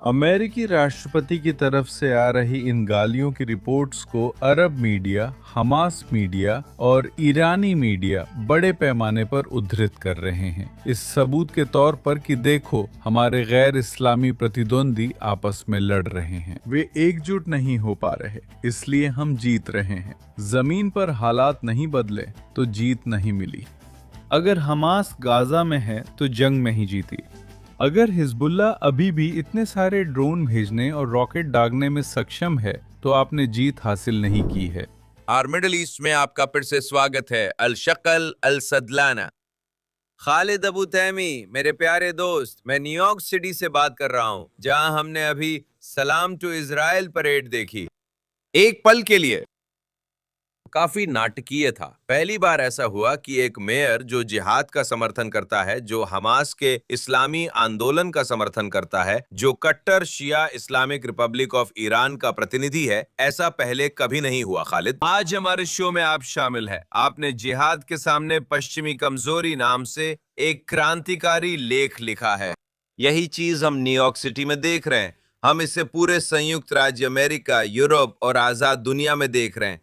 अमेरिकी राष्ट्रपति की तरफ से आ रही इन गालियों की रिपोर्ट्स को अरब मीडिया, हमास मीडिया और ईरानी मीडिया बड़े पैमाने पर उद्धृत कर रहे हैं, इस सबूत के तौर पर कि देखो हमारे गैर इस्लामी प्रतिद्वंदी आपस में लड़ रहे हैं, वे एकजुट नहीं हो पा रहे, इसलिए हम जीत रहे हैं। जमीन पर हालात नहीं बदले तो जीत नहीं मिली। अगर हमास गाजा में है तो जंग में ही जीती। अगर हिजबुल्लाह अभी भी इतने सारे ड्रोन भेजने और रॉकेट दागने में सक्षम है तो आपने जीत हासिल नहीं की है। और मिडिल ईस्ट में आपका फिर से स्वागत है। अल शक्ल अल सदलाना। खालिद अबू तैमी, मेरे प्यारे दोस्त, मैं न्यूयॉर्क सिटी से बात कर रहा हूं, जहां हमने अभी सलाम टू इजराइल परेड देखी। एक पल के लिए काफी नाटकीय था। पहली बार ऐसा हुआ कि एक मेयर जो जिहाद का समर्थन करता है, जो हमास के इस्लामी आंदोलन का समर्थन करता है, जो कट्टर शिया इस्लामिक रिपब्लिक ऑफ ईरान का प्रतिनिधि है, ऐसा पहले कभी नहीं हुआ। खालिद, आज हमारे शो में आप शामिल है। आपने जिहाद के सामने पश्चिमी कमजोरी नाम से एक क्रांतिकारी लेख लिखा है। यही चीज हम न्यूयॉर्क सिटी में देख रहे हैं। हम इसे पूरे संयुक्त राज्य अमेरिका, यूरोप और आजाद दुनिया में देख रहे हैं।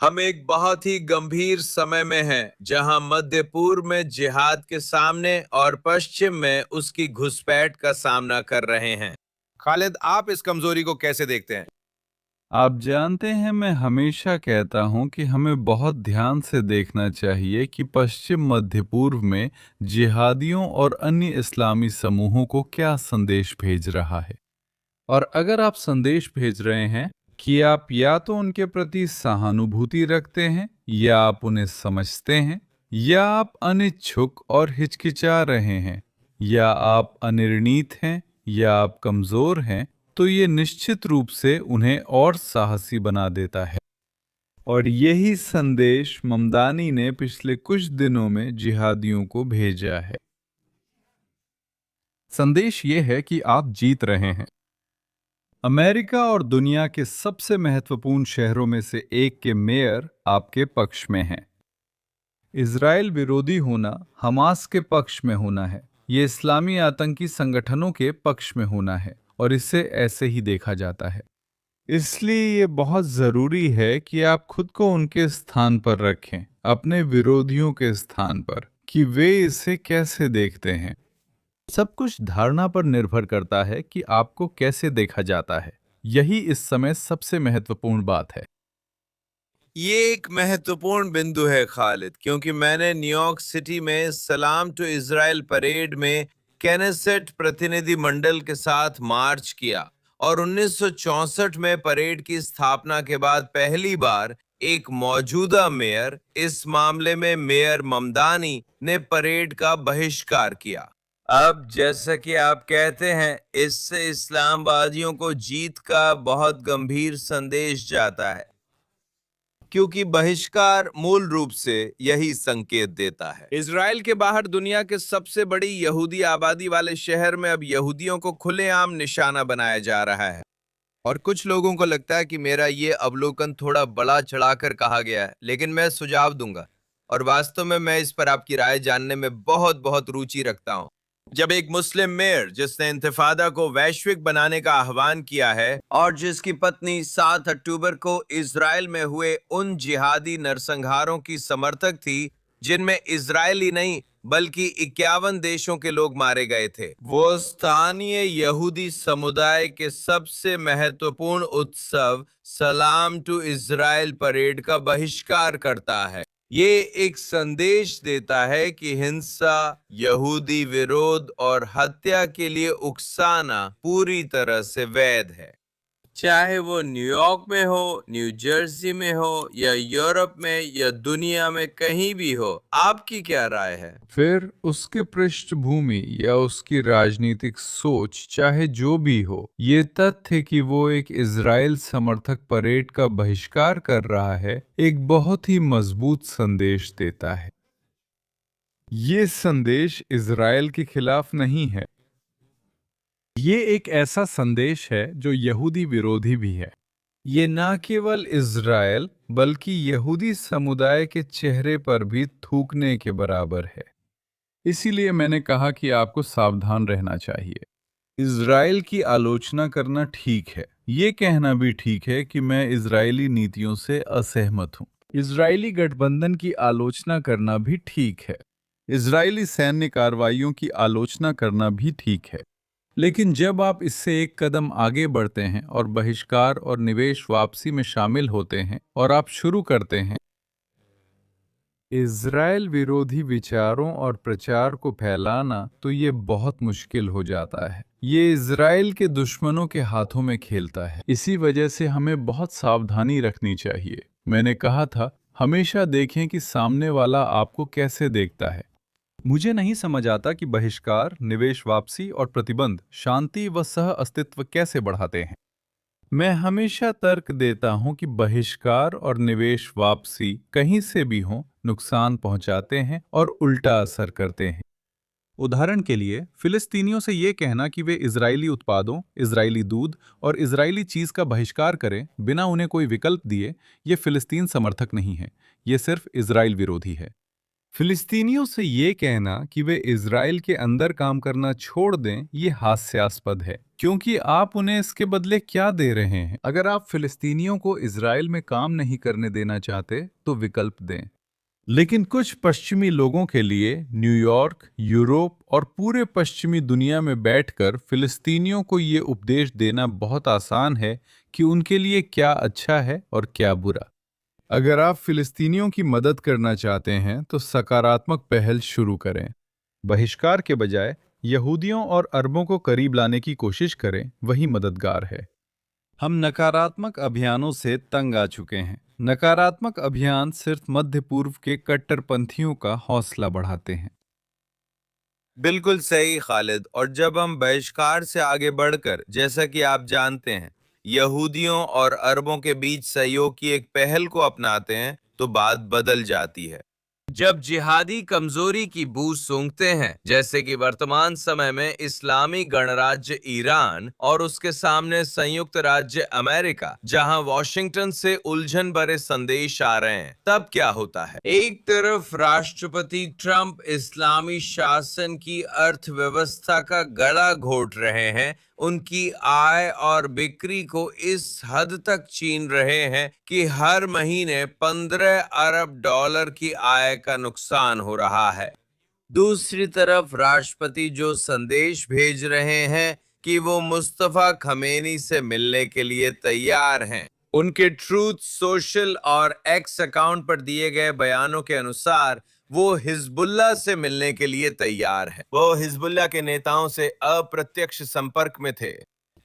हम एक बहुत ही गंभीर समय में हैं, जहां मध्य पूर्व में जिहाद के सामने और पश्चिम में उसकी घुसपैठ का सामना कर रहे हैं। खालिद, आप इस कमजोरी को कैसे देखते हैं? आप जानते हैं, मैं हमेशा कहता हूं कि हमें बहुत ध्यान से देखना चाहिए कि पश्चिम मध्य पूर्व में जिहादियों और अन्य इस्लामी समूहों को क्या संदेश भेज रहा है। और अगर आप संदेश भेज रहे हैं कि आप या तो उनके प्रति सहानुभूति रखते हैं या आप उन्हें समझते हैं, या आप अनिच्छुक और हिचकिचा रहे हैं, या आप अनिर्णीत हैं, या आप कमजोर हैं, तो ये निश्चित रूप से उन्हें और साहसी बना देता है। और यही संदेश ममदानी ने पिछले कुछ दिनों में जिहादियों को भेजा है। संदेश ये है कि आप जीत रहे हैं। अमेरिका और दुनिया के सबसे महत्वपूर्ण शहरों में से एक के मेयर आपके पक्ष में हैं। इजराइल विरोधी होना हमास के पक्ष में होना है, ये इस्लामी आतंकी संगठनों के पक्ष में होना है, और इसे ऐसे ही देखा जाता है। इसलिए ये बहुत जरूरी है कि आप खुद को उनके स्थान पर रखें, अपने विरोधियों के स्थान पर, कि वे इसे कैसे देखते हैं। सब कुछ धारणा पर निर्भर करता है कि आपको कैसे देखा जाता है। यही इस समय सबसे महत्वपूर्ण बात है। ये एक महत्वपूर्ण बिंदु है खालिद, क्योंकि मैंने न्यूयॉर्क सिटी में सलाम टू इजराइल परेड में केनेसेट प्रतिनिधि मंडल के साथ मार्च किया, और 1964 में परेड की स्थापना के बाद पहली बार एक मौजूदा मेयर, इस मामले में मेयर ममदानी, ने परेड का बहिष्कार किया। अब जैसा कि आप कहते हैं, इससे इस्लामवादियों को जीत का बहुत गंभीर संदेश जाता है, क्योंकि बहिष्कार मूल रूप से यही संकेत देता है। इजराइल के बाहर दुनिया के सबसे बड़ी यहूदी आबादी वाले शहर में अब यहूदियों को खुलेआम निशाना बनाया जा रहा है। और कुछ लोगों को लगता है कि मेरा ये अवलोकन थोड़ा बड़ा चढ़ाकर कहा गया है, लेकिन मैं सुझाव दूंगा, और वास्तव में मैं इस पर आपकी राय जानने में बहुत बहुत रुचि रखता हूं। जब एक मुस्लिम मेयर, जिसने इंतिफादा को वैश्विक बनाने का आह्वान किया है और जिसकी पत्नी 7 अक्टूबर को इजराइल में हुए उन जिहादी नरसंहारों की समर्थक थी जिनमें इजरायली नहीं बल्कि 51 देशों के लोग मारे गए थे, वो स्थानीय यहूदी समुदाय के सबसे महत्वपूर्ण उत्सव सलाम टू इजराइल परेड का बहिष्कार करता है। ये एक संदेश देता है कि हिंसा, यहूदी विरोध और हत्या के लिए उकसाना पूरी तरह से वैध है, चाहे वो न्यूयॉर्क में हो, न्यू जर्सी में हो, या यूरोप में, या दुनिया में कहीं भी हो। आपकी क्या राय है? फिर उसके पृष्ठभूमि या उसकी राजनीतिक सोच चाहे जो भी हो, ये तथ्य कि वो एक इजराइल समर्थक परेड का बहिष्कार कर रहा है, एक बहुत ही मजबूत संदेश देता है। ये संदेश इजराइल के खिलाफ नहीं है। ये एक ऐसा संदेश है जो यहूदी विरोधी भी है। ये न केवल इजराइल बल्कि यहूदी समुदाय के चेहरे पर भी थूकने के बराबर है। इसीलिए मैंने कहा कि आपको सावधान रहना चाहिए। इज़राइल की आलोचना करना ठीक है। ये कहना भी ठीक है कि मैं इज़राइली नीतियों से असहमत हूँ। इज़राइली गठबंधन की आलोचना करना भी ठीक है। इज़राइली सैन्य कार्रवाइयों की आलोचना करना भी ठीक है। लेकिन जब आप इससे एक कदम आगे बढ़ते हैं और बहिष्कार और निवेश वापसी में शामिल होते हैं और आप शुरू करते हैं इज़राइल विरोधी विचारों और प्रचार को फैलाना, तो ये बहुत मुश्किल हो जाता है। ये इज़राइल के दुश्मनों के हाथों में खेलता है। इसी वजह से हमें बहुत सावधानी रखनी चाहिए। मैंने कहा था, हमेशा देखें कि सामने वाला आपको कैसे देखता है। मुझे नहीं समझ आता कि बहिष्कार, निवेश वापसी और प्रतिबंध शांति व सह अस्तित्व कैसे बढ़ाते हैं। मैं हमेशा तर्क देता हूं कि बहिष्कार और निवेश वापसी कहीं से भी हो नुकसान पहुंचाते हैं और उल्टा असर करते हैं। उदाहरण के लिए, फिलिस्तीनियों से ये कहना कि वे इजरायली उत्पादों, इजरायली दूध और इजरायली चीज का बहिष्कार करें बिना उन्हें कोई विकल्प दिए, ये फिलिस्तीन समर्थक नहीं है, ये सिर्फ इजराइल विरोधी है। फिलिस्तीनियों से ये कहना कि वे इजराइल के अंदर काम करना छोड़ दें, ये हास्यास्पद है, क्योंकि आप उन्हें इसके बदले क्या दे रहे हैं। अगर आप फिलिस्तीनियों को इजराइल में काम नहीं करने देना चाहते, तो विकल्प दें। लेकिन कुछ पश्चिमी लोगों के लिए न्यूयॉर्क, यूरोप और पूरे पश्चिमी दुनिया में बैठकर फिलिस्तीनियों को ये उपदेश देना बहुत आसान है कि उनके लिए क्या अच्छा है और क्या बुरा। अगर आप फिलिस्तीनियों की मदद करना चाहते हैं तो सकारात्मक पहल शुरू करें। बहिष्कार के बजाय यहूदियों और अरबों को करीब लाने की कोशिश करें, वही मददगार है। हम नकारात्मक अभियानों से तंग आ चुके हैं। नकारात्मक अभियान सिर्फ मध्य पूर्व के कट्टरपंथियों का हौसला बढ़ाते हैं। बिल्कुल सही खालिद। और जब हम बहिष्कार से आगे बढ़कर, जैसा कि आप जानते हैं, यहूदियों और अरबों के बीच सहयोग की एक पहल को अपनाते हैं, तो बात बदल जाती है। जब जिहादी कमजोरी की बू सूंघते हैं, जैसे कि वर्तमान समय में इस्लामी गणराज्य ईरान और उसके सामने संयुक्त राज्य अमेरिका, जहां वॉशिंगटन से उलझन भरे संदेश आ रहे हैं, तब क्या होता है? एक तरफ राष्ट्रपति ट्रंप इस्लामी शासन की अर्थव्यवस्था का गला घोट रहे हैं, उनकी आय और बिक्री को इस हद तक छीन रहे हैं कि हर महीने 15 अरब डॉलर की आय का नुकसान हो रहा है। दूसरी तरफ राष्ट्रपति जो संदेश भेज रहे हैं कि वो मुस्तफा खमेनी से मिलने के लिए तैयार हैं। उनके ट्रूथ सोशल और एक्स अकाउंट पर दिए गए बयानों के अनुसार वो हिजबुल्लाह से मिलने के लिए तैयार है। वो हिजबुल्लाह के नेताओं से अप्रत्यक्ष संपर्क में थे।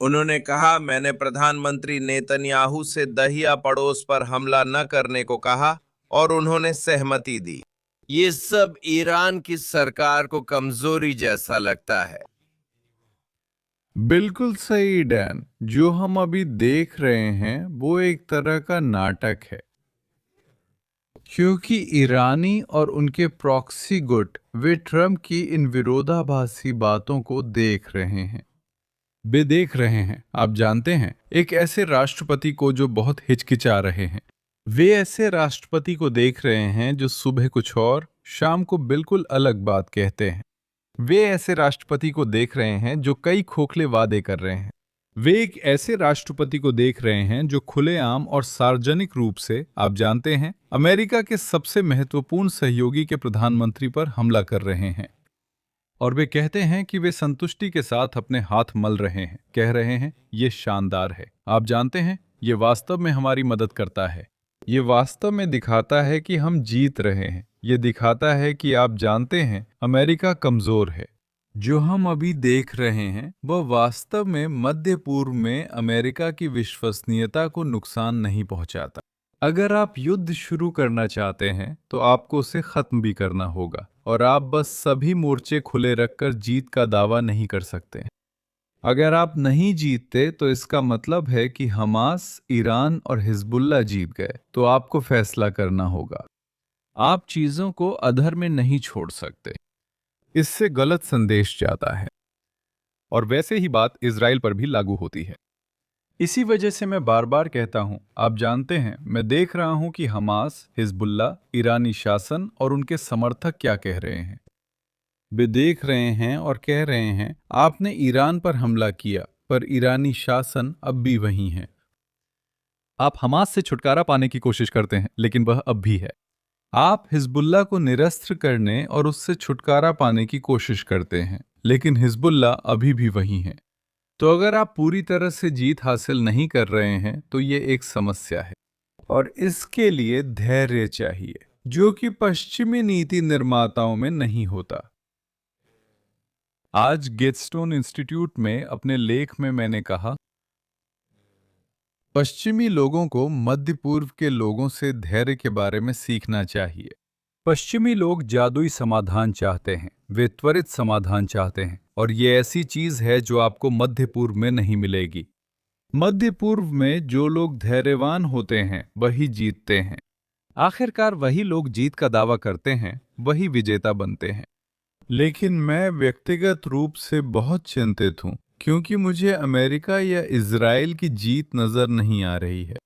उन्होंने कहा, मैंने प्रधानमंत्री नेतन्याहू से दहिया पड़ोस पर हमला न करने को कहा और उन्होंने सहमति दी। ये सब ईरान की सरकार को कमजोरी जैसा लगता है। बिल्कुल सही डैन। जो हम अभी देख रहे हैं वो एक तरह का नाटक है, क्योंकि ईरानी और उनके प्रॉक्सी गुट वे ट्रंप की इन विरोधाभासी बातों को देख रहे हैं। वे देख रहे हैं, आप जानते हैं, एक ऐसे राष्ट्रपति को जो बहुत हिचकिचा रहे हैं। वे ऐसे राष्ट्रपति को देख रहे हैं जो सुबह कुछ और, शाम को बिल्कुल अलग बात कहते हैं। वे ऐसे राष्ट्रपति को देख रहे हैं जो कई खोखले वादे कर रहे हैं। वे एक ऐसे राष्ट्रपति को देख रहे हैं जो खुलेआम और सार्वजनिक रूप से, आप जानते हैं, अमेरिका के सबसे महत्वपूर्ण सहयोगी के प्रधानमंत्री पर हमला कर रहे हैं। और वे कहते हैं कि वे संतुष्टि के साथ अपने हाथ मल रहे हैं, कह रहे हैं, ये शानदार है। आप जानते हैं, ये वास्तव में हमारी मदद करता है। ये वास्तव में दिखाता है कि हम जीत रहे हैं। ये दिखाता है कि आप जानते हैं, अमेरिका कमजोर है। जो हम अभी देख रहे हैं वह वास्तव में मध्य पूर्व में अमेरिका की विश्वसनीयता को नुकसान नहीं पहुंचाता। अगर आप युद्ध शुरू करना चाहते हैं तो आपको उसे खत्म भी करना होगा, और आप बस सभी मोर्चे खुले रखकर जीत का दावा नहीं कर सकते। अगर आप नहीं जीतते तो इसका मतलब है कि हमास, ईरान और हिजबुल्लाह जीत गए, तो आपको फैसला करना होगा। आप चीजों को अधर में नहीं छोड़ सकते। इससे गलत संदेश जाता है। और वैसे ही बात इजराइल पर भी लागू होती है। इसी वजह से मैं बार बार कहता हूं, आप जानते हैं, मैं देख रहा हूं कि हमास, हिजबुल्लाह, ईरानी शासन और उनके समर्थक क्या कह रहे हैं। वे देख रहे हैं और कह रहे हैं, आपने ईरान पर हमला किया, पर ईरानी शासन अब भी वही है। आप हमास से छुटकारा पाने की कोशिश करते हैं, लेकिन वह अब भी है। आप हिजबुल्लाह को निरस्त करने और उससे छुटकारा पाने की कोशिश करते हैं, लेकिन हिजबुल्लाह अभी भी वही है। तो अगर आप पूरी तरह से जीत हासिल नहीं कर रहे हैं तो ये एक समस्या है, और इसके लिए धैर्य चाहिए, जो कि पश्चिमी नीति निर्माताओं में नहीं होता। आज गेटस्टोन इंस्टीट्यूट में अपने लेख में मैंने कहा, पश्चिमी लोगों को मध्य पूर्व के लोगों से धैर्य के बारे में सीखना चाहिए। पश्चिमी लोग जादुई समाधान चाहते हैं, वे त्वरित समाधान चाहते हैं, और ये ऐसी चीज है जो आपको मध्य पूर्व में नहीं मिलेगी। मध्य पूर्व में जो लोग धैर्यवान होते हैं वही जीतते हैं। आखिरकार वही लोग जीत का दावा करते हैं, वही विजेता बनते हैं। लेकिन मैं व्यक्तिगत रूप से बहुत चिंतित हूं, क्योंकि मुझे अमेरिका या इजराइल की जीत नजर नहीं आ रही है,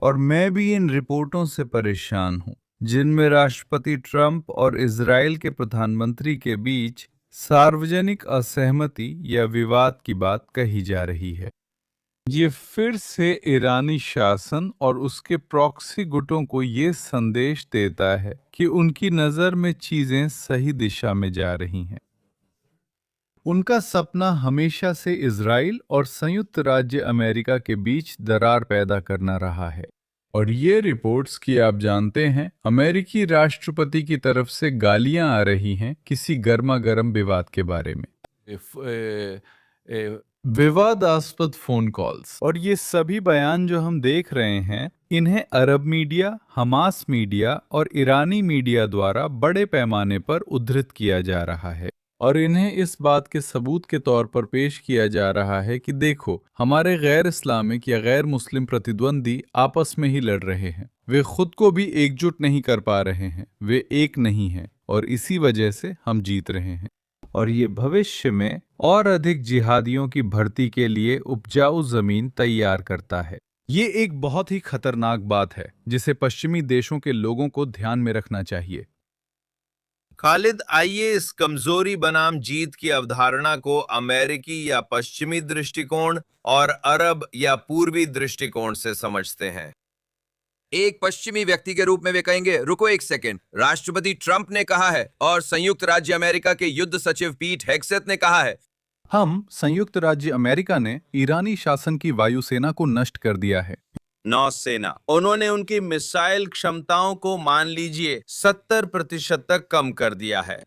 और मैं भी इन रिपोर्टों से परेशान हूं, जिनमें राष्ट्रपति ट्रंप और इजराइल के प्रधानमंत्री के बीच सार्वजनिक असहमति या विवाद की बात कही जा रही है। ये फिर से ईरानी शासन और उसके प्रॉक्सी गुटों को ये संदेश देता है कि उनकी नज़र में चीजें सही दिशा में जा रही हैं। उनका सपना हमेशा से इजराइल और संयुक्त राज्य अमेरिका के बीच दरार पैदा करना रहा है, और ये रिपोर्ट्स कि आप जानते हैं, अमेरिकी राष्ट्रपति की तरफ से गालियां आ रही हैं किसी गर्मा गर्म विवाद के बारे में, विवादास्पद फोन कॉल्स, और ये सभी बयान जो हम देख रहे हैं, इन्हें अरब मीडिया, हमास मीडिया और ईरानी मीडिया द्वारा बड़े पैमाने पर उद्धृत किया जा रहा है, और इन्हें इस बात के सबूत के तौर पर पेश किया जा रहा है कि देखो, हमारे गैर इस्लामिक या गैर मुस्लिम प्रतिद्वंदी आपस में ही लड़ रहे हैं, वे खुद को भी एकजुट नहीं कर पा रहे हैं, वे एक नहीं हैं, और इसी वजह से हम जीत रहे हैं। और ये भविष्य में और अधिक जिहादियों की भर्ती के लिए उपजाऊ जमीन तैयार करता है। ये एक बहुत ही खतरनाक बात है जिसे पश्चिमी देशों के लोगों को ध्यान में रखना चाहिए। खालिद, आइए इस कमजोरी बनाम जीत की अवधारणा को अमेरिकी या पश्चिमी दृष्टिकोण और अरब या पूर्वी दृष्टिकोण से समझते हैं। एक पश्चिमी व्यक्ति के रूप में वे कहेंगे, रुको एक सेकेंड, राष्ट्रपति ट्रंप ने कहा है और संयुक्त राज्य अमेरिका के युद्ध सचिव पीट हेग्सेथ ने कहा है। हम संयुक्त राज्य अमेरिका ने ईरानी शासन की वायुसेना को नष्ट कर दिया है। नौसेना, उन्होंने उनकी मिसाइल क्षमताओं को मान लीजिए 70% तक कम कर दिया है।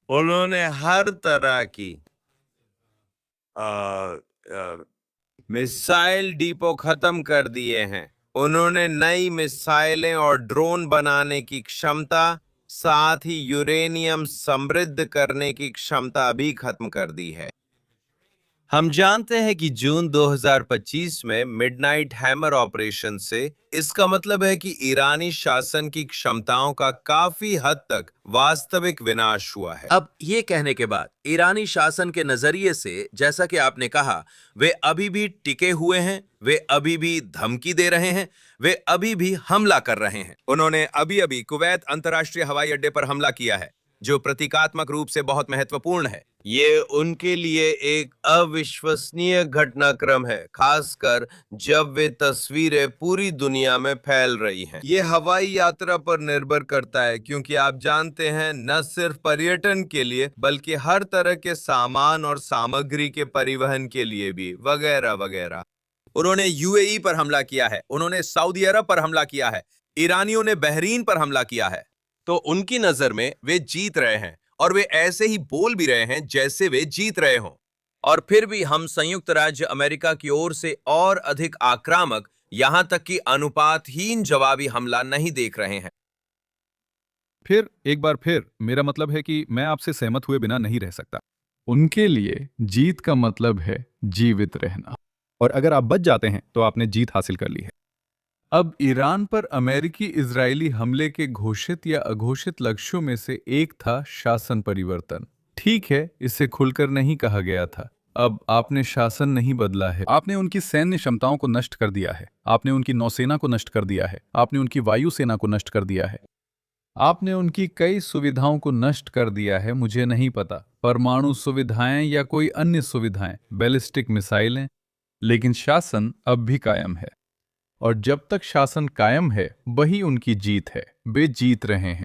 उन्होंने हर तरह की मिसाइल डिपो खत्म कर दिए हैं। उन्होंने नई मिसाइलें और ड्रोन बनाने की क्षमता, साथ ही यूरेनियम समृद्ध करने की क्षमता भी खत्म कर दी है। हम जानते हैं कि जून 2025 में मिडनाइट हैमर ऑपरेशन से इसका मतलब है कि ईरानी शासन की क्षमताओं का काफी हद तक वास्तविक विनाश हुआ है। अब ये कहने के बाद ईरानी शासन के नजरिए से, जैसा कि आपने कहा, वे अभी भी टिके हुए हैं, वे अभी भी धमकी दे रहे हैं, वे अभी भी हमला कर रहे हैं। उन्होंने अभी कुवैत अंतर्राष्ट्रीय हवाई अड्डे पर हमला किया है, जो प्रतीकात्मक रूप से बहुत महत्वपूर्ण है। ये उनके लिए एक अविश्वसनीय घटनाक्रम है, खासकर जब वे तस्वीरें पूरी दुनिया में फैल रही हैं। ये हवाई यात्रा पर निर्भर करता है, क्योंकि आप जानते हैं, न सिर्फ पर्यटन के लिए बल्कि हर तरह के सामान और सामग्री के परिवहन के लिए भी, वगैरह वगैरह। उन्होंने यूएई पर हमला किया है, उन्होंने सऊदी अरब पर हमला किया है, ईरानियों ने बहरीन पर हमला किया है। तो उनकी नजर में वे जीत रहे हैं, और वे ऐसे ही बोल भी रहे हैं जैसे वे जीत रहे हों। और फिर भी हम संयुक्त राज्य अमेरिका की ओर से और अधिक आक्रामक, यहां तक कि अनुपातहीन जवाबी हमला नहीं देख रहे हैं। फिर एक बार फिर मेरा मतलब है कि मैं आपसे सहमत हुए बिना नहीं रह सकता। उनके लिए जीत का मतलब है जीवित रहना, और अगर आप बच जाते हैं तो आपने जीत हासिल कर ली है। अब ईरान पर अमेरिकी इजरायली हमले के घोषित या अघोषित लक्ष्यों में से एक था शासन परिवर्तन। ठीक है, इसे खुलकर नहीं कहा गया था। अब आपने शासन नहीं बदला है, आपने उनकी सैन्य क्षमताओं को नष्ट कर दिया है, आपने उनकी नौसेना को नष्ट कर दिया है, आपने उनकी वायुसेना को नष्ट कर दिया है। आपने उनकी कई सुविधाओं को नष्ट कर दिया है, मुझे नहीं पता, परमाणु सुविधाएं या कोई अन्य सुविधाएं, बैलिस्टिक मिसाइलें, लेकिन शासन अब भी कायम है। और जब तक शासन कायम है वही उनकी जीत है, वे जीत रहे हैं।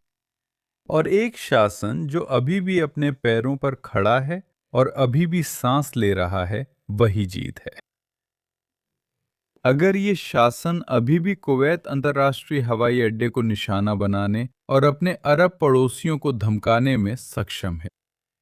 और एक शासन जो अभी भी अपने पैरों पर खड़ा है और अभी भी सांस ले रहा है, वही जीत है। अगर ये शासन अभी भी कुवैत अंतर्राष्ट्रीय हवाई अड्डे को निशाना बनाने और अपने अरब पड़ोसियों को धमकाने में सक्षम है,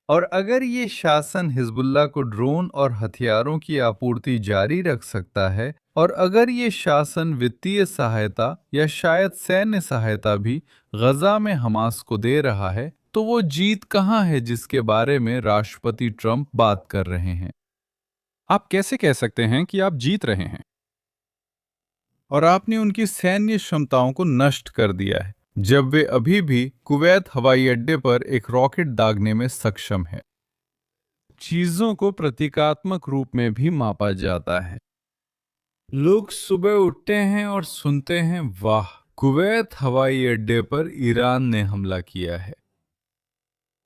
और अगर ये शासन हिजबुल्लाह को ड्रोन और हथियारों की आपूर्ति जारी रख सकता है, और अगर ये शासन वित्तीय सहायता या शायद सैन्य सहायता भी गजा में हमास को दे रहा है, तो वो जीत कहाँ है जिसके बारे में राष्ट्रपति ट्रंप बात कर रहे हैं? आप कैसे कह सकते हैं कि आप जीत रहे हैं? और आपने उनकी सैन्य क्षमताओं को नष्ट कर दिया है, जब वे अभी भी कुवैत हवाई अड्डे पर एक रॉकेट दागने में सक्षम है। चीजों को प्रतीकात्मक रूप में भी मापा जाता है। लोग सुबह उठते हैं और सुनते हैं, वाह, कुवैत हवाई अड्डे पर ईरान ने हमला किया है।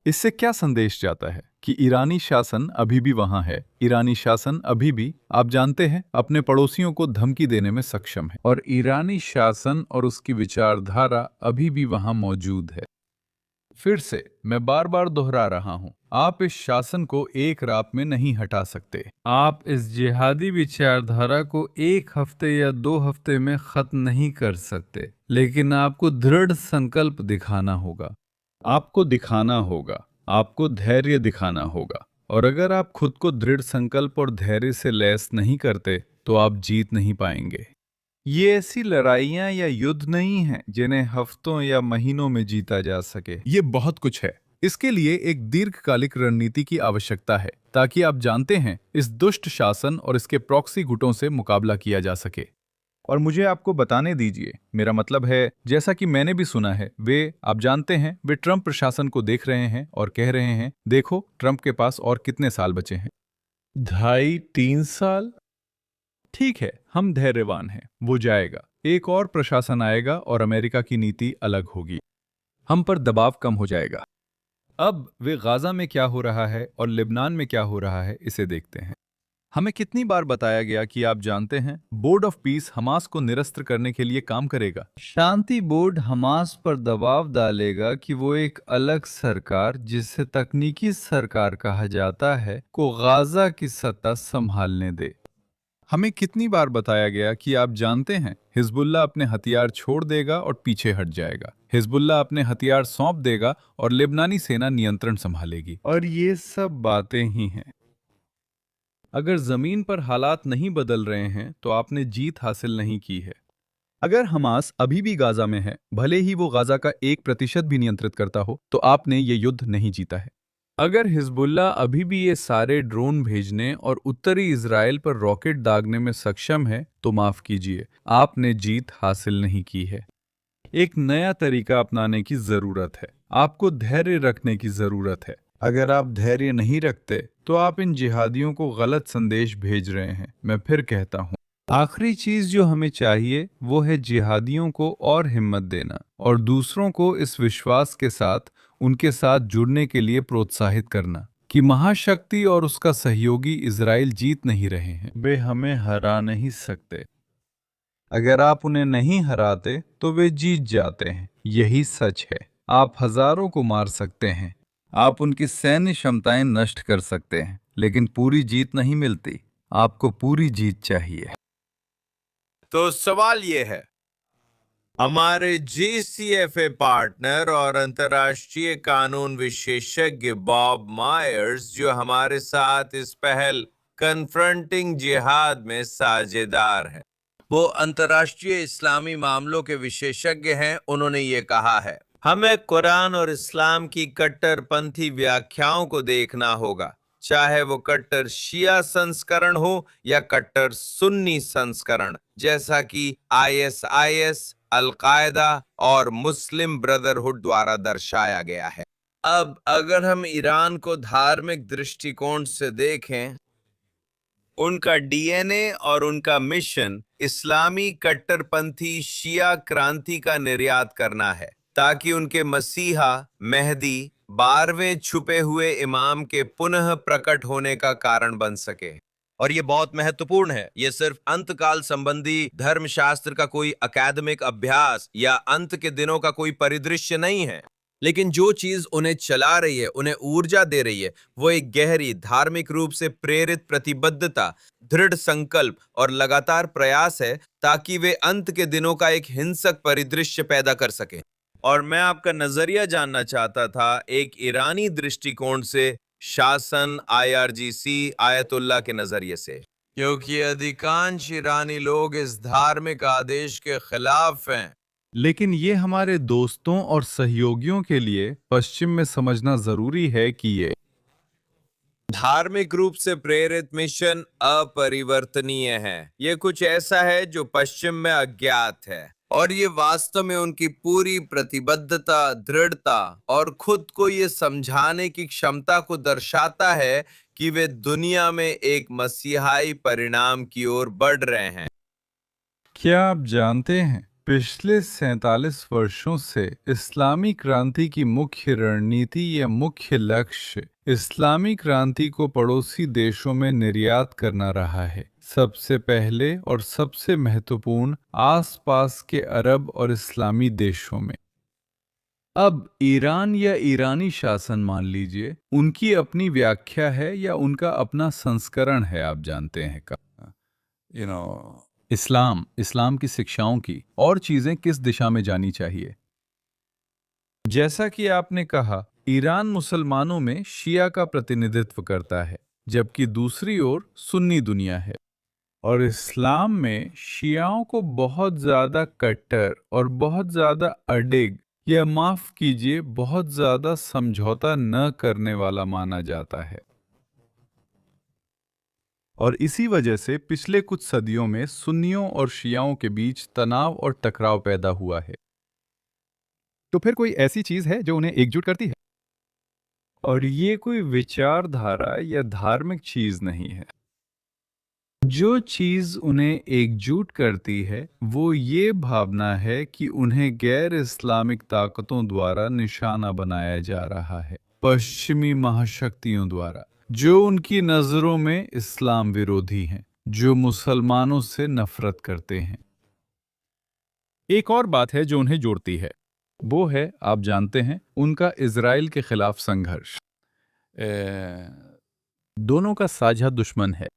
इससे क्या संदेश जाता है? कि ईरानी शासन अभी भी वहां है, ईरानी शासन अभी भी, आप जानते हैं, अपने पड़ोसियों को धमकी देने में सक्षम है। और ईरानी शासन और उसकी विचारधारा अभी भी वहां मौजूद है। फिर से मैं बार बार दोहरा रहा हूं, आप इस शासन को एक रात में नहीं हटा सकते। आप इस जिहादी विचारधारा को एक हफ्ते या 2 हफ्ते में खत्म नहीं कर सकते, लेकिन आपको दृढ़ संकल्प दिखाना होगा। आपको दिखाना होगा, आपको धैर्य दिखाना होगा। और अगर आप खुद को दृढ़ संकल्प और धैर्य से लैस नहीं करते तो आप जीत नहीं पाएंगे। ये ऐसी लड़ाइयां या युद्ध नहीं हैं जिन्हें हफ्तों या महीनों में जीता जा सके। ये बहुत कुछ है। इसके लिए एक दीर्घकालिक रणनीति की आवश्यकता है, ताकि आप जानते हैं, इस दुष्ट शासन और इसके प्रॉक्सी गुटों से मुकाबला किया जा सके। और मुझे आपको बताने दीजिए, मेरा मतलब है, जैसा कि मैंने भी सुना है, वे, आप जानते हैं, वे ट्रंप प्रशासन को देख रहे हैं और कह रहे हैं, देखो ट्रंप के पास और कितने साल बचे हैं। 2.5-3 साल। ठीक है, हम धैर्यवान हैं, वो जाएगा, एक और प्रशासन आएगा और अमेरिका की नीति अलग होगी, हम पर दबाव कम हो जाएगा। अब वे गाजा में क्या हो रहा है और लेबनान में क्या हो रहा है, इसे देखते हैं। हमें कितनी बार बताया गया कि आप जानते हैं, बोर्ड ऑफ पीस हमास को निरस्त करने के लिए काम करेगा। शांति बोर्ड हमास पर दबाव डालेगा कि वो एक अलग सरकार, जिसे तकनीकी सरकार कहा जाता है, को गाजा की सत्ता संभालने दे। हमें कितनी बार बताया गया कि आप जानते हैं, हिजबुल्लाह अपने हथियार छोड़ देगा और पीछे हट जाएगा, हिजबुल्लाह अपने हथियार सौंप देगा और लेबनानी सेना नियंत्रण संभालेगी। और ये सब बातें ही हैं। अगर जमीन पर हालात नहीं बदल रहे हैं तो आपने जीत हासिल नहीं की है। अगर हमास अभी भी गाजा में है, भले ही वो गाजा का 1% भी नियंत्रित करता हो, तो आपने ये युद्ध नहीं जीता है। अगर हिजबुल्लाह अभी भी ये सारे ड्रोन भेजने और उत्तरी इजराइल पर रॉकेट दागने में सक्षम है, तो माफ कीजिए, आपने जीत हासिल नहीं की है। एक नया तरीका अपनाने की जरूरत है, आपको धैर्य रखने की जरूरत है। अगर आप धैर्य नहीं रखते तो आप इन जिहादियों को गलत संदेश भेज रहे हैं। मैं फिर कहता हूँ, आखिरी चीज जो हमें चाहिए वो है जिहादियों को और हिम्मत देना और दूसरों को इस विश्वास के साथ उनके साथ जुड़ने के लिए प्रोत्साहित करना कि महाशक्ति और उसका सहयोगी इजराइल जीत नहीं रहे हैं, वे हमें हरा नहीं सकते। अगर आप उन्हें नहीं हराते तो वे जीत जाते हैं, यही सच है। आप हजारों को मार सकते हैं, आप उनकी सैन्य क्षमताएं नष्ट कर सकते हैं, लेकिन पूरी जीत नहीं मिलती। आपको पूरी जीत चाहिए। तो सवाल ये है, हमारे जीसीएफए पार्टनर और अंतर्राष्ट्रीय कानून विशेषज्ञ बॉब मायर्स, जो हमारे साथ इस पहल कन्फ्रंटिंग जिहाद में साझेदार है, वो अंतर्राष्ट्रीय इस्लामी मामलों के विशेषज्ञ हैं। उन्होंने ये कहा है, हमें कुरान और इस्लाम की कट्टरपंथी व्याख्याओं को देखना होगा, चाहे वो कट्टर शिया संस्करण हो या कट्टर सुन्नी संस्करण, जैसा कि आईएसआईएस, अल-कायदा और मुस्लिम ब्रदरहुड द्वारा दर्शाया गया है। अब अगर हम ईरान को धार्मिक दृष्टिकोण से देखें, उनका डीएनए और उनका मिशन इस्लामी कट्टरपंथी शिया क्रांति का निर्यात करना है। ताकि उनके मसीहा मेहदी 12वें छुपे हुए इमाम के पुनः प्रकट होने का कारण बन सके। और ये बहुत महत्वपूर्ण है। ये सिर्फ अंतकाल संबंधी धर्मशास्त्र का कोई अकादमिक अभ्यास या अंत के दिनों का कोई परिदृश्य नहीं है, लेकिन जो चीज उन्हें चला रही है, उन्हें ऊर्जा दे रही है, वो एक गहरी धार्मिक रूप से प्रेरित प्रतिबद्धता, दृढ़ संकल्प और लगातार प्रयास है, ताकि वे अंत के दिनों का एक हिंसक परिदृश्य पैदा कर सके। और मैं आपका नजरिया जानना चाहता था एक ईरानी दृष्टिकोण से, शासन, IRGC, आयतुल्ला के नजरिए से, क्योंकि अधिकांश ईरानी लोग इस धार्मिक आदेश के खिलाफ हैं। लेकिन ये हमारे दोस्तों और सहयोगियों के लिए पश्चिम में समझना जरूरी है कि ये धार्मिक रूप से प्रेरित मिशन अपरिवर्तनीय है। ये कुछ ऐसा है जो पश्चिम में अज्ञात है, और ये वास्तव में उनकी पूरी प्रतिबद्धता, दृढ़ता और खुद को ये समझाने की क्षमता को दर्शाता है कि वे दुनिया में एक मसीहाई परिणाम की ओर बढ़ रहे हैं। क्या आप जानते हैं पिछले 47 वर्षों से इस्लामी क्रांति की मुख्य रणनीति या मुख्य लक्ष्य इस्लामी क्रांति को पड़ोसी देशों में निर्यात करना रहा है। सबसे पहले और सबसे महत्वपूर्ण आसपास के अरब और इस्लामी देशों में। अब ईरान या ईरानी शासन मान लीजिए, उनकी अपनी व्याख्या है या उनका अपना संस्करण है। आप जानते हैं का इस्लाम की शिक्षाओं की और चीजें किस दिशा में जानी चाहिए। जैसा कि आपने कहा, ईरान मुसलमानों में शिया का प्रतिनिधित्व करता है, जबकि दूसरी ओर सुन्नी दुनिया है। और इस्लाम में शियाओं को बहुत ज्यादा कट्टर और बहुत ज्यादा अडिग, या माफ कीजिए बहुत ज्यादा समझौता न करने वाला माना जाता है। और इसी वजह से पिछले कुछ सदियों में सुन्नियों और शियाओं के बीच तनाव और टकराव पैदा हुआ है। तो फिर कोई ऐसी चीज है जो उन्हें एकजुट करती है? और ये कोई विचारधारा या धार्मिक चीज नहीं है। जो चीज उन्हें एकजुट करती है वो ये भावना है कि उन्हें गैर इस्लामिक ताकतों द्वारा निशाना बनाया जा रहा है, पश्चिमी महाशक्तियों द्वारा, जो उनकी नजरों में इस्लाम विरोधी हैं, जो मुसलमानों से नफरत करते हैं। एक और बात है जो उन्हें जोड़ती है, वो है, आप जानते हैं, उनका इजराइल के खिलाफ संघर्ष। दोनों का साझा दुश्मन है।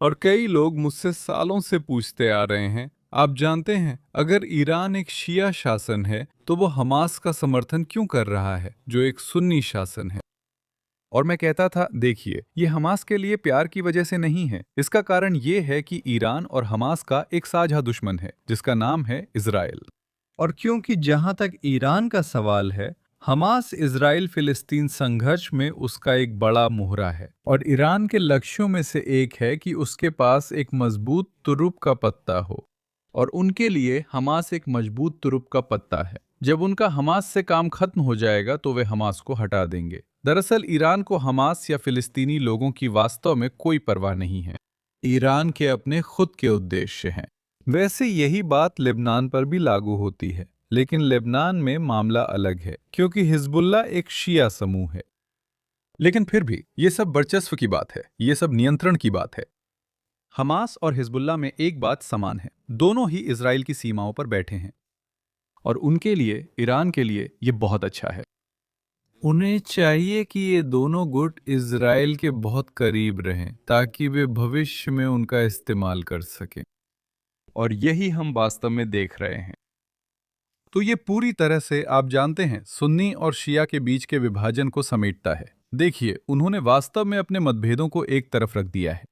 और कई लोग मुझसे सालों से पूछते आ रहे हैं, आप जानते हैं, अगर ईरान एक शिया शासन है तो वो हमास का समर्थन क्यों कर रहा है, जो एक सुन्नी शासन है। और मैं कहता था, देखिए, ये हमास के लिए प्यार की वजह से नहीं है। इसका कारण ये है कि ईरान और हमास का एक साझा दुश्मन है, जिसका नाम है इजराइल। और क्योंकि जहां तक ईरान का सवाल है, हमास इजराइल फिलिस्तीन संघर्ष में उसका एक बड़ा मोहरा है। और ईरान के लक्ष्यों में से एक है कि उसके पास एक मजबूत तुरुप का पत्ता हो, और उनके लिए हमास एक मजबूत तुरुप का पत्ता है। जब उनका हमास से काम खत्म हो जाएगा तो वे हमास को हटा देंगे। दरअसल ईरान को हमास या फिलिस्तीनी लोगों की वास्तव में कोई परवाह नहीं है। ईरान के अपने खुद के उद्देश्य हैं। वैसे यही बात लेबनान पर भी लागू होती है, लेकिन लेबनान में मामला अलग है, क्योंकि हिजबुल्ला एक शिया समूह है। लेकिन फिर भी ये सब वर्चस्व की बात है, ये सब नियंत्रण की बात है। हमास और हिजबुल्ला में एक बात समान है, दोनों ही इजराइल की सीमाओं पर बैठे हैं। और उनके लिए, ईरान के लिए, ये बहुत अच्छा है। उन्हें चाहिए कि ये दोनों गुट इजराइल के बहुत करीब रहें, ताकि वे भविष्य में उनका इस्तेमाल कर सकें। और यही हम वास्तव में देख रहे हैं। तो ये पूरी तरह से, आप जानते हैं, सुन्नी और शिया के बीच के विभाजन को समेटता है। देखिए, उन्होंने वास्तव में अपने मतभेदों को एक तरफ रख दिया है।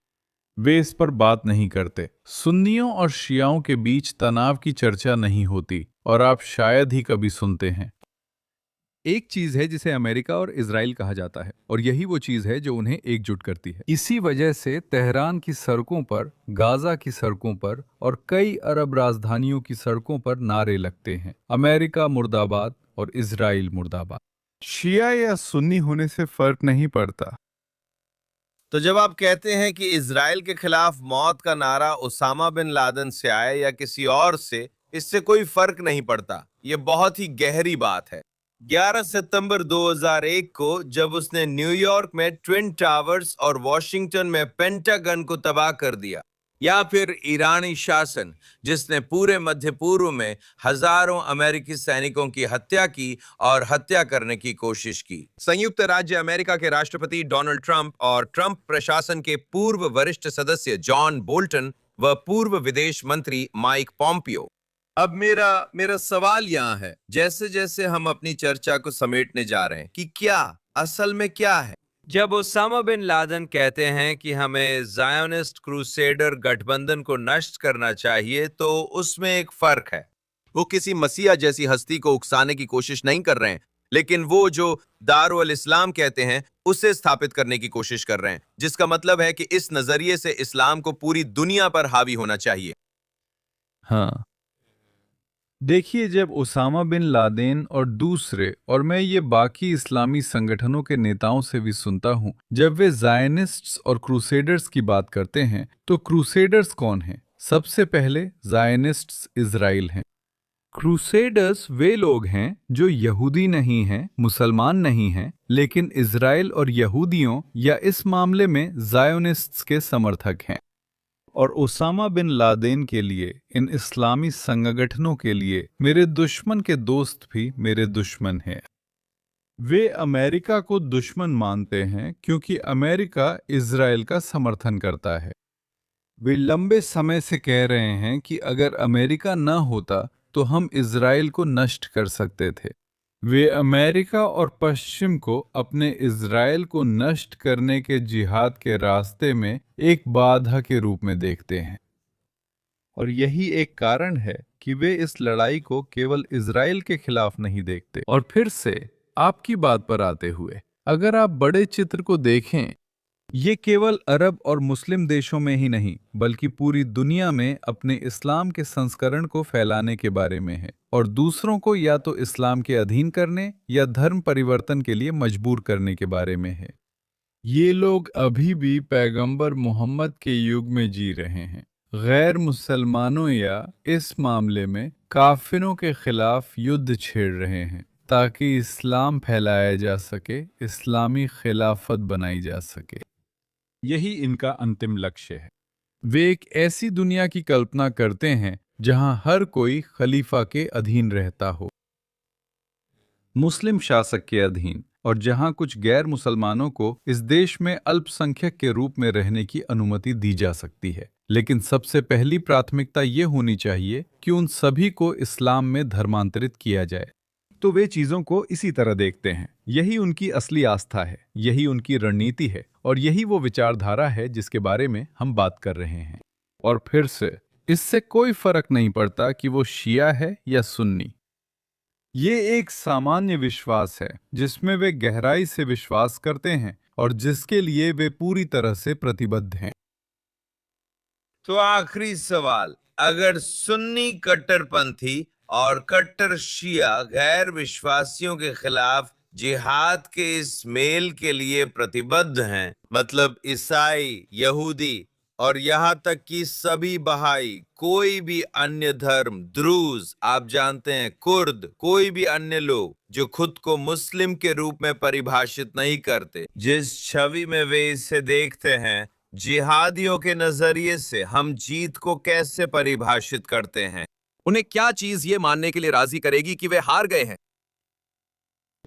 वे इस पर बात नहीं करते। सुन्नियों और शियाओं के बीच तनाव की चर्चा नहीं होती, और आप शायद ही कभी सुनते हैं। एक चीज है जिसे अमेरिका और इजराइल कहा जाता है, और यही वो चीज है जो उन्हें एकजुट करती है। इसी वजह से तेहरान की सड़कों पर, गाजा की सड़कों पर और कई अरब राजधानियों की सड़कों पर नारे लगते हैं, अमेरिका मुर्दाबाद और इजराइल मुर्दाबाद। शिया या सुन्नी होने से फर्क नहीं पड़ता। तो जब आप कहते हैं कि इजराइल के खिलाफ मौत का नारा उसामा बिन लादेन से आए या किसी और से, इससे कोई फर्क नहीं पड़ता। ये बहुत ही गहरी बात है। 11 सितंबर 2001 को जब उसने न्यूयॉर्क में ट्विन टावर्स और वॉशिंगटन में पेंटागन को तबाह कर दिया, या फिर ईरानी शासन जिसने पूरे मध्य पूर्व में हजारों अमेरिकी सैनिकों की हत्या की और हत्या करने की कोशिश की। संयुक्त राज्य अमेरिका के राष्ट्रपति डोनाल्ड ट्रंप और ट्रंप प्रशासन के पूर्व वरिष्ठ सदस्य जॉन बोल्टन व पूर्व विदेश मंत्री माइक पॉम्पियो। अब मेरा सवाल यहाँ है, जैसे जैसे हम अपनी चर्चा को समेटने जा रहे हैं, कि क्या असल में क्या है। जब ओसामा बिन लादेन कहते हैं कि हमें जायोनिस्ट क्रूसेडर गठबंधन को नष्ट करना चाहिए, तो उसमें एक फर्क है। वो किसी मसीहा जैसी हस्ती को उकसाने की कोशिश नहीं कर रहे हैं, लेकिन वो जो दारुल इस्लाम कहते हैं उसे स्थापित करने की कोशिश कर रहे हैं, जिसका मतलब है कि इस नजरिए से इस्लाम को पूरी दुनिया पर हावी होना चाहिए। हाँ, देखिए, जब ओसामा बिन लादेन और दूसरे, और मैं ये बाकी इस्लामी संगठनों के नेताओं से भी सुनता हूँ, जब वे जायनिस्ट्स और क्रूसेडर्स की बात करते हैं, तो क्रूसेडर्स कौन हैं? सबसे पहले जायनिस्ट्स इजराइल हैं। क्रूसेडर्स वे लोग हैं जो यहूदी नहीं हैं, मुसलमान नहीं हैं, लेकिन इजराइल और यहूदियों या इस मामले में जायोनिस्ट्स के समर्थक हैं। और ओसामा बिन लादेन के लिए, इन इस्लामी संगठनों के लिए, मेरे दुश्मन के दोस्त भी मेरे दुश्मन हैं। वे अमेरिका को दुश्मन मानते हैं क्योंकि अमेरिका इजराइल का समर्थन करता है। वे लंबे समय से कह रहे हैं कि अगर अमेरिका न होता तो हम इजराइल को नष्ट कर सकते थे। वे अमेरिका और पश्चिम को अपने इजराइल को नष्ट करने के जिहाद के रास्ते में एक बाधा के रूप में देखते हैं। और यही एक कारण है कि वे इस लड़ाई को केवल इजराइल के खिलाफ नहीं देखते। और फिर से आपकी बात पर आते हुए, अगर आप बड़े चित्र को देखें, ये केवल अरब और मुस्लिम देशों में ही नहीं, बल्कि पूरी दुनिया में अपने इस्लाम के संस्करण को फैलाने के बारे में है और दूसरों को या तो इस्लाम के अधीन करने या धर्म परिवर्तन के लिए मजबूर करने के बारे में है। ये लोग अभी भी पैगंबर मोहम्मद के युग में जी रहे हैं, गैर मुसलमानों या इस मामले में काफिरों के खिलाफ युद्ध छेड़ रहे हैं ताकि इस्लाम फैलाया जा सके, इस्लामी खिलाफत बनाई जा सके। यही इनका अंतिम लक्ष्य है। वे एक ऐसी दुनिया की कल्पना करते हैं जहां हर कोई खलीफा के अधीन रहता हो, मुस्लिम शासक के अधीन, और जहां कुछ गैर मुसलमानों को इस देश में अल्पसंख्यक के रूप में रहने की अनुमति दी जा सकती है। लेकिन सबसे पहली प्राथमिकता ये होनी चाहिए कि उन सभी को इस्लाम में धर्मांतरित किया जाए। तो वे चीजों को इसी तरह देखते हैं। यही उनकी असली आस्था है, यही उनकी रणनीति है, और यही वो विचारधारा है जिसके बारे में हम बात कर रहे हैं। और फिर से इससे कोई फर्क नहीं पड़ता कि वो शिया है या सुन्नी। ये एक सामान्य विश्वास है जिसमें वे गहराई से विश्वास करते हैं और जिसके लिए वे पूरी तरह से प्रतिबद्ध हैं। तो आखिरी सवाल, अगर सुन्नी कट्टरपंथी और कट्टर शिया गैर विश्वासियों के खिलाफ जिहाद के इस मेल के लिए प्रतिबद्ध हैं, मतलब ईसाई, यहूदी और यहाँ तक कि सभी बहाई, कोई भी अन्य धर्म, द्रूज, आप जानते हैं, कुर्द, कोई भी अन्य लोग जो खुद को मुस्लिम के रूप में परिभाषित नहीं करते, जिस छवि में वे इसे देखते हैं, जिहादियों के नजरिए से हम जीत को कैसे परिभाषित करते हैं? उन्हें क्या चीज ये मानने के लिए राजी करेगी कि वे हार गए हैं?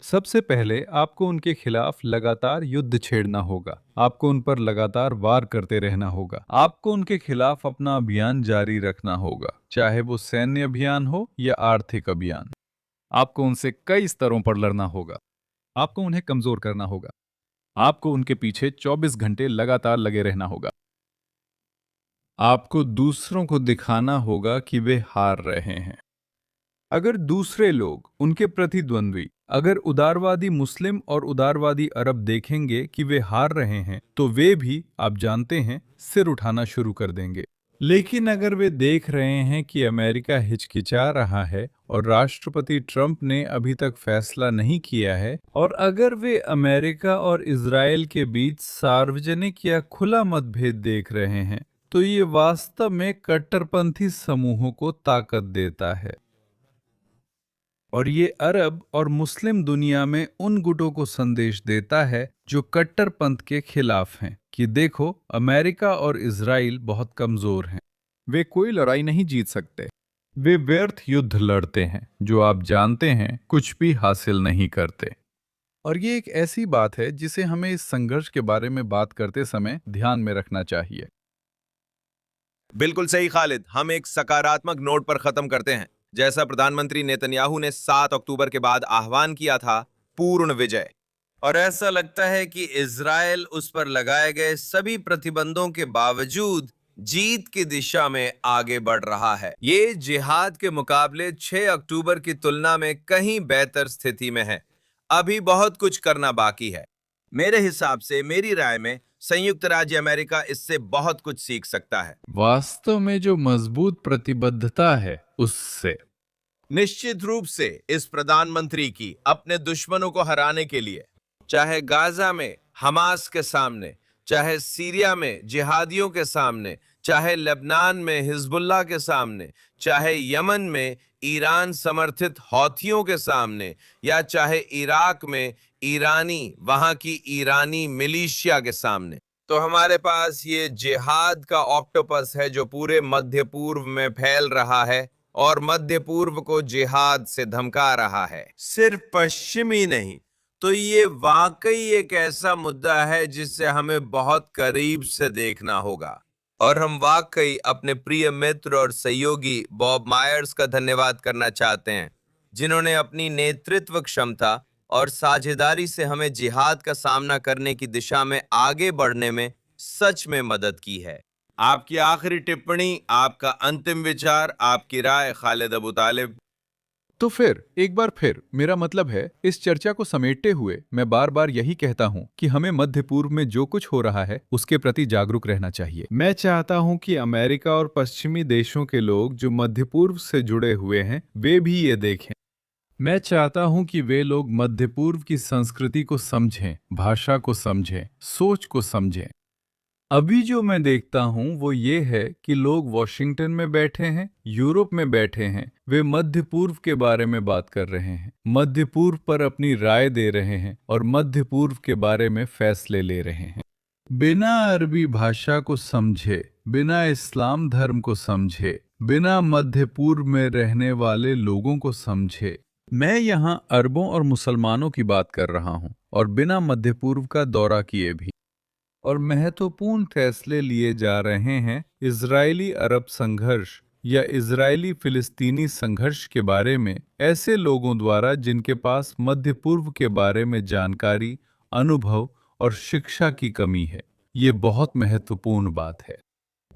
सबसे पहले आपको उनके खिलाफ लगातार युद्ध छेड़ना होगा। आपको उन पर लगातार वार करते रहना होगा। आपको उनके खिलाफ अपना अभियान जारी रखना होगा, चाहे वो सैन्य अभियान हो या आर्थिक अभियान। आपको उनसे कई स्तरों पर लड़ना होगा। आपको उन्हें कमजोर करना होगा। आपको उनके पीछे 24 घंटे लगातार लगे रहना होगा। आपको दूसरों को दिखाना होगा कि वे हार रहे हैं। अगर दूसरे लोग, उनके प्रतिद्वंद्वी, अगर उदारवादी मुस्लिम और उदारवादी अरब देखेंगे कि वे हार रहे हैं, तो वे भी, आप जानते हैं, सिर उठाना शुरू कर देंगे। लेकिन अगर वे देख रहे हैं कि अमेरिका हिचकिचा रहा है और राष्ट्रपति ट्रंप ने अभी तक फैसला नहीं किया है, और अगर वे अमेरिका और इजराइल के बीच सार्वजनिक या खुला मतभेद देख रहे हैं, तो ये वास्तव में कट्टरपंथी समूहों को ताकत देता है। और ये अरब और मुस्लिम दुनिया में उन गुटों को संदेश देता है जो कट्टरपंथ के खिलाफ हैं कि देखो, अमेरिका और इजराइल बहुत कमजोर हैं। वे कोई लड़ाई नहीं जीत सकते। वे व्यर्थ युद्ध लड़ते हैं जो आप जानते हैं कुछ भी हासिल नहीं करते। और ये एक ऐसी बात है जिसे हमें इस संघर्ष के बारे में बात करते समय ध्यान में रखना चाहिए। बिल्कुल सही खालिद, हम एक सकारात्मक नोट पर खत्म करते हैं। जैसा प्रधानमंत्री नेतन्याहू ने 7 अक्टूबर के बाद आह्वान किया था, पूर्ण विजय। और ऐसा लगता है कि इजराइल उस पर लगाए गए सभी प्रतिबंधों के बावजूद जीत की दिशा में आगे बढ़ रहा है। ये जिहाद के मुकाबले 6 अक्टूबर की तुलना में कहीं बेहतर स्थिति में है। अभी बहुत कुछ करना बाकी है। मेरे हिसाब से, मेरी राय में, संयुक्त राज्य अमेरिका इससे बहुत कुछ सीख सकता है। वास्तव में जो मजबूत प्रतिबद्धता है उससे। निश्चित रूप से इस प्रधानमंत्री की अपने दुश्मनों को हराने के लिए, चाहे गाजा में हमास के सामने, चाहे सीरिया में जिहादियों के सामने, चाहे लेबनान में हिजबुल्लाह के सामने, चाहे यमन में ईरान समर्थित हौथियों के सामने, या चाहे इराक में वहां की ईरानी मिलिशिया के सामने, तो हमारे पास ये जिहाद का ऑक्टोपस है जो पूरे मध्य पूर्व में फैल रहा है और मध्य पूर्व को जिहाद से धमका रहा है। सिर्फ पश्चिमी नहीं, तो ये वाकई एक ऐसा मुद्दा है जिसे हमें बहुत करीब से देखना होगा। और हम वाकई अपने प्रिय मित्र और सहयोगी बॉब मायर्स का धन्यवाद करना चाहते हैं, जिन्होंने अपनी नेतृत्व क्षमता और साझेदारी से हमें जिहाद का सामना करने की दिशा में आगे बढ़ने में सच में मदद की है। आपकी आखिरी टिप्पणी, आपका अंतिम विचार, आपकी राय खालिद अबू तालिब। तो फिर एक बार फिर मेरा मतलब है, इस चर्चा को समेटते हुए मैं बार बार यही कहता हूं कि हमें मध्य पूर्व में जो कुछ हो रहा है उसके प्रति जागरूक रहना चाहिए। मैं चाहता हूं कि अमेरिका और पश्चिमी देशों के लोग जो मध्य पूर्व से जुड़े हुए हैं वे भी ये देखें। मैं चाहता हूं कि वे लोग मध्य पूर्व की संस्कृति को समझें, भाषा को समझें, सोच को समझें। अभी जो मैं देखता हूं वो ये है कि लोग वॉशिंगटन में बैठे हैं, यूरोप में बैठे हैं, वे मध्य पूर्व के बारे में बात कर रहे हैं, मध्य पूर्व पर अपनी राय दे रहे हैं और मध्य पूर्व के बारे में फैसले ले रहे हैं। बिना अरबी भाषा को समझे, बिना इस्लाम धर्म को समझे, बिना मध्य पूर्व में रहने वाले लोगों को समझे। मैं यहाँ अरबों और मुसलमानों की बात कर रहा हूँ और बिना मध्य पूर्व का दौरा किए भी। और महत्वपूर्ण फैसले लिए जा रहे हैं इजरायली अरब संघर्ष या इजरायली फिलिस्तीनी संघर्ष के बारे में ऐसे लोगों द्वारा जिनके पास मध्य पूर्व के बारे में जानकारी, अनुभव और शिक्षा की कमी है। ये बहुत महत्वपूर्ण बात है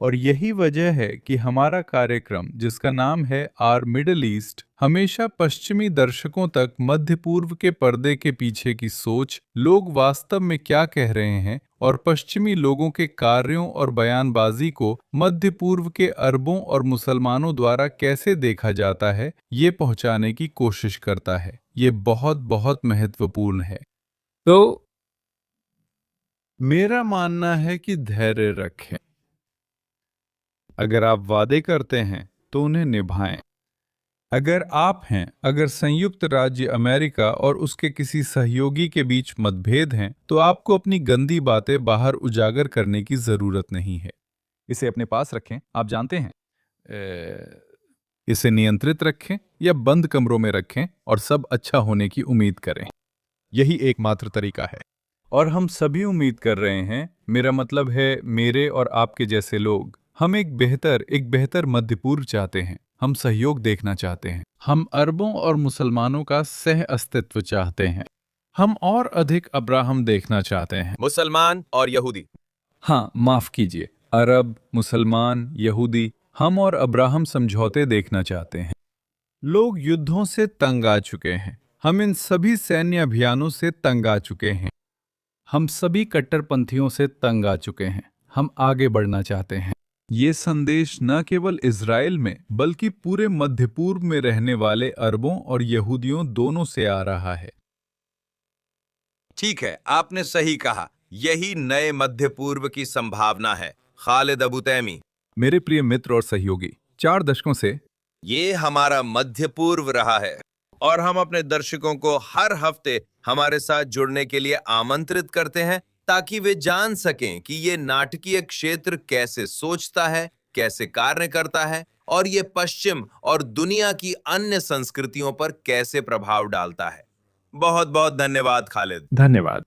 और यही वजह है कि हमारा कार्यक्रम, जिसका नाम है आर मिडल ईस्ट, हमेशा पश्चिमी दर्शकों तक मध्य पूर्व के पर्दे के पीछे की सोच, लोग वास्तव में क्या कह रहे हैं और पश्चिमी लोगों के कार्यों और बयानबाजी को मध्य पूर्व के अरबों और मुसलमानों द्वारा कैसे देखा जाता है, ये पहुंचाने की कोशिश करता है। ये बहुत बहुत महत्वपूर्ण है। तो मेरा मानना है कि धैर्य रखें। अगर आप वादे करते हैं तो उन्हें निभाएं। अगर आप हैं, अगर संयुक्त राज्य अमेरिका और उसके किसी सहयोगी के बीच मतभेद हैं, तो आपको अपनी गंदी बातें बाहर उजागर करने की जरूरत नहीं है। इसे अपने पास रखें। आप जानते हैं, इसे नियंत्रित रखें या बंद कमरों में रखें और सब अच्छा होने की उम्मीद करें। यही एकमात्र तरीका है। और हम सभी उम्मीद कर रहे हैं, मेरा मतलब है मेरे और आपके जैसे लोग, हम एक बेहतर मध्य पूर्व चाहते हैं। हम सहयोग देखना चाहते हैं। हम अरबों और मुसलमानों का सह अस्तित्व चाहते हैं। हम और अधिक अब्राहम देखना चाहते हैं। मुसलमान और यहूदी। हाँ, माफ कीजिए, अरब, मुसलमान, यहूदी, हम और अब्राहम समझौते देखना चाहते हैं। लोग युद्धों से तंग आ चुके हैं। हम इन सभी सैन्य अभियानों से तंग आ चुके हैं। हम सभी कट्टरपंथियों से तंग आ चुके हैं। हम आगे बढ़ना चाहते हैं। ये संदेश न केवल इजराइल में बल्कि पूरे मध्य पूर्व में रहने वाले अरबों और यहूदियों दोनों से आ रहा है। ठीक है, आपने सही कहा। यही नए मध्य पूर्व की संभावना है। खालिद अबू तैमी। मेरे प्रिय मित्र और सहयोगी, 4 दशकों से ये हमारा मध्य पूर्व रहा है। और हम अपने दर्शकों को हर हफ्ते हमारे साथ जुड़ने के लिए आमंत्रित करते हैं ताकि वे जान सकें कि ये नाटकीय क्षेत्र कैसे सोचता है, कैसे कार्य करता है और ये पश्चिम और दुनिया की अन्य संस्कृतियों पर कैसे प्रभाव डालता है। बहुत बहुत धन्यवाद खालिद। धन्यवाद।